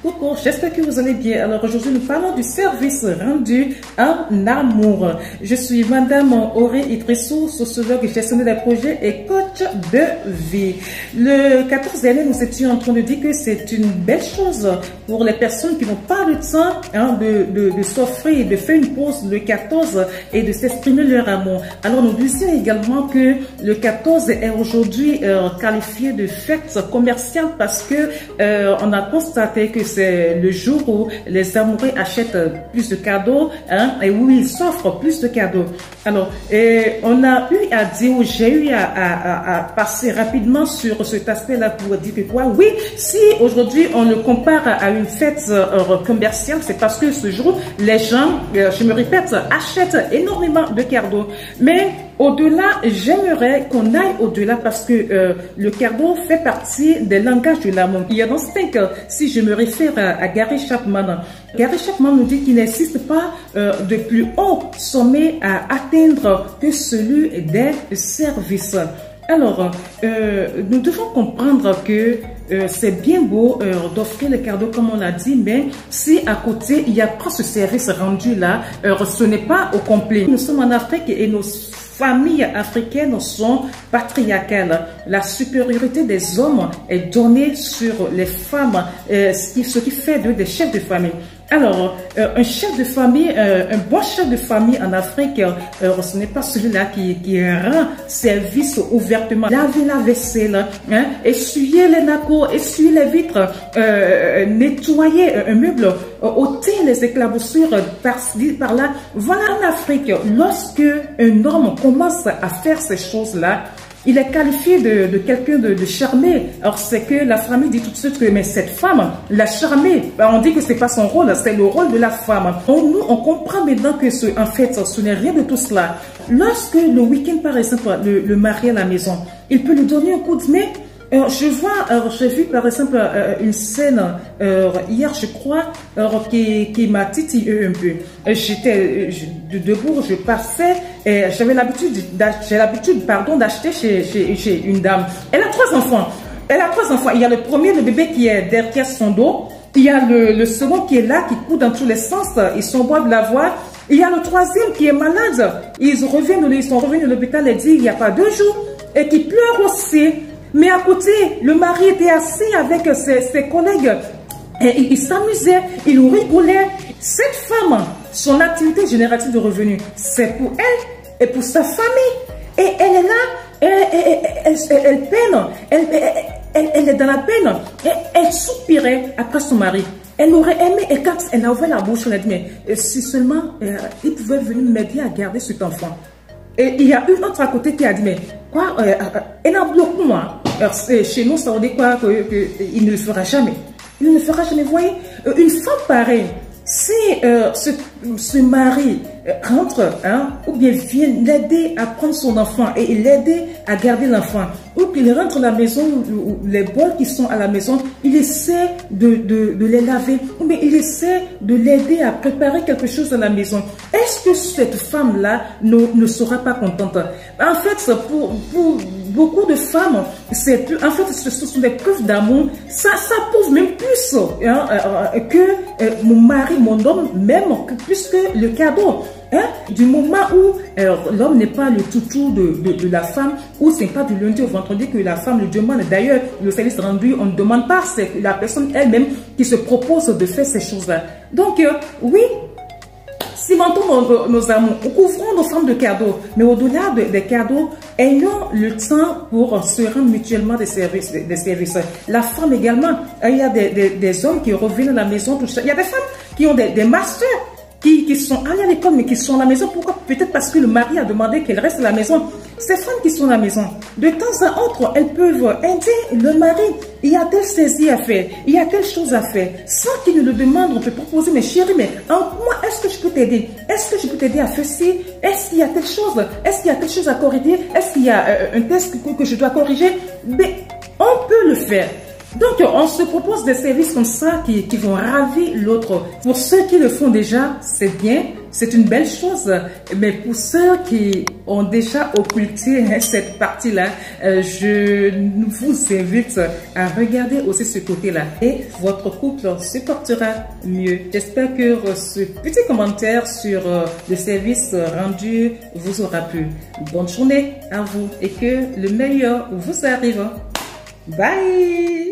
Coucou, j'espère que vous allez bien. Alors aujourd'hui, nous parlons du service rendu en amour. Je suis Madame Auré Idrissou, sociologue et gestionnaire des projets et coach de vie. Le 14 dernier, nous étions en train de dire que c'est une belle chose pour les personnes qui n'ont pas le temps de s'offrir, de faire une pause le 14 et de s'exprimer leur amour. Alors nous disions également que le 14 est aujourd'hui qualifié de fête commerciale parce que on a constaté que c'est le jour où les amoureux achètent plus de cadeaux et où ils s'offrent plus de cadeaux. Alors, on a eu à dire, j'ai eu à passer rapidement sur cet aspect-là pour dire que quoi, oui, si aujourd'hui on le compare à une fête commerciale, c'est parce que ce jour, les gens, je me répète, achètent énormément de cadeaux. Mais au-delà, j'aimerais qu'on aille au-delà parce que le cadeau fait partie des langages de l'amour. Il y a dans ce que si je me réfère à Gary Chapman nous dit qu'il n'existe pas de plus haut sommet à atteindre que celui des services. Alors, nous devons comprendre que c'est bien beau d'offrir les cadeaux comme on l'a dit, mais si à côté il n'y a pas ce service rendu là, ce n'est pas au complet. Nous sommes en Afrique et nos familles africaines sont patriarcales. La supériorité des hommes est donnée sur les femmes, ce qui fait d'eux des chefs de famille. Alors, un chef de famille, un bon chef de famille en Afrique, ce n'est pas celui-là qui rend service ouvertement. Laver la vaisselle, essuyer les nacos, essuyer les vitres, nettoyer un meuble, ôter les éclaboussures par-ci, par-là. Voilà en Afrique, lorsque un homme commence à faire ces choses-là, il est qualifié de quelqu'un de charmé. Alors c'est que la famille dit tout de suite que mais cette femme l'a charmé. On dit que c'est pas son rôle, c'est le rôle de la femme. Nous on comprend maintenant que en fait ce n'est rien de tout cela. Lorsque le week-end par exemple le mari à la maison, il peut lui donner un coup de main. J'ai vu par exemple une scène hier, je crois, qui m'a titillé un peu. J'étais debout, je passais, et j'avais l'habitude d'acheter chez une dame. Elle a 3 enfants. Il y a le premier, le bébé qui est derrière son dos. Il y a le second qui est là, qui court dans tous les sens. Ils sont beaux de la voir. Il y a le 3e qui est malade. Ils sont revenus de l'hôpital et dit il n'y a pas 2 jours et qui pleure aussi. Mais à côté, le mari était assis avec ses collègues et il s'amusait, il rigolait. Cette femme, son activité générative de revenus, c'est pour elle et pour sa famille. Et elle est là, elle peine, elle est dans la peine. Et elle soupirait après son mari. Elle aurait aimé, et quand elle a ouvert la bouche, elle a dit, mais si seulement il pouvait venir m'aider à garder cet enfant. Et il y a une autre à côté qui a dit, mais quoi, elle a bloqué moi. Alors, chez nous, ça veut dire quoi, qu'il ne le fera jamais. Il ne le fera jamais. Vous voyez, une femme pareille, si ce mari rentre, ou bien vient l'aider à prendre son enfant et l'aider à garder l'enfant, ou qu'il rentre à la maison, les bols qui sont à la maison, il essaie de les laver, ou bien il essaie de l'aider à préparer quelque chose à la maison. Est-ce que cette femme-là ne sera pas contente? En fait, pour beaucoup de femmes, en fait, ce sont des preuves d'amour. Ça prouve même plus que mon mari, mon homme, même plus que le cadeau. Du moment où l'homme n'est pas le toutou de la femme, ou c'est pas du lundi au vendredi que la femme le demande. D'ailleurs, le service rendu, on ne demande pas, c'est la personne elle-même qui se propose de faire ces choses-là. Donc, oui, cimentons nos amours, couvrons nos femmes de cadeaux, mais au-delà des cadeaux, ayons le temps pour se rendre mutuellement des services. La femme également, il y a des hommes qui reviennent à la maison, tout ça. Il y a des femmes qui ont des masters, qui sont allées à l'école, mais qui sont à la maison. Pourquoi? Peut-être parce que le mari a demandé qu'elle reste à la maison. Ces femmes qui sont à la maison, de temps à autre, elles peuvent aider le mari. Il y a telle saisie à faire, il y a telle chose à faire. Sans qu'il ne le demande, on peut proposer, mais chérie, mais moi, est-ce que je peux t'aider? Est-ce que je peux t'aider à faire ci? Est-ce qu'il y a telle chose? Est-ce qu'il y a telle chose à corriger? Est-ce qu'il y a un test que je dois corriger? Mais on peut le faire. Donc, on se propose des services comme ça qui vont ravir l'autre. Pour ceux qui le font déjà, c'est bien. c'est une belle chose. Mais pour ceux qui ont déjà occulté cette partie-là, je vous invite à regarder aussi ce côté-là et votre couple se portera mieux. J'espère que ce petit commentaire sur le service rendu vous aura plu. Bonne journée à vous et que le meilleur vous arrive. Bye!